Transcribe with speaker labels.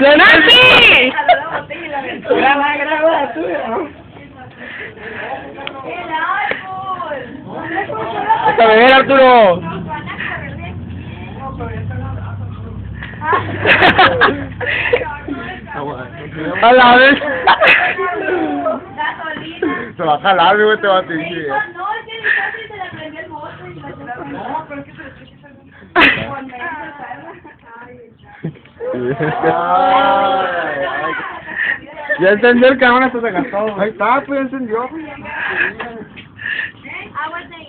Speaker 1: ¡Nancy!
Speaker 2: Graba, tú.
Speaker 3: ¡El árbol!
Speaker 1: ¡A ver, Arturo! A la vez.
Speaker 3: Gasolina.
Speaker 2: Se va a jalar, güey, te va a decir.
Speaker 3: No, es que casi se le prendió el motor y la
Speaker 2: No, pero es que se le
Speaker 1: Ya encendió el cabrón, hasta se gastó.
Speaker 2: Ahí está, pues ya encendió.
Speaker 3: Aguante.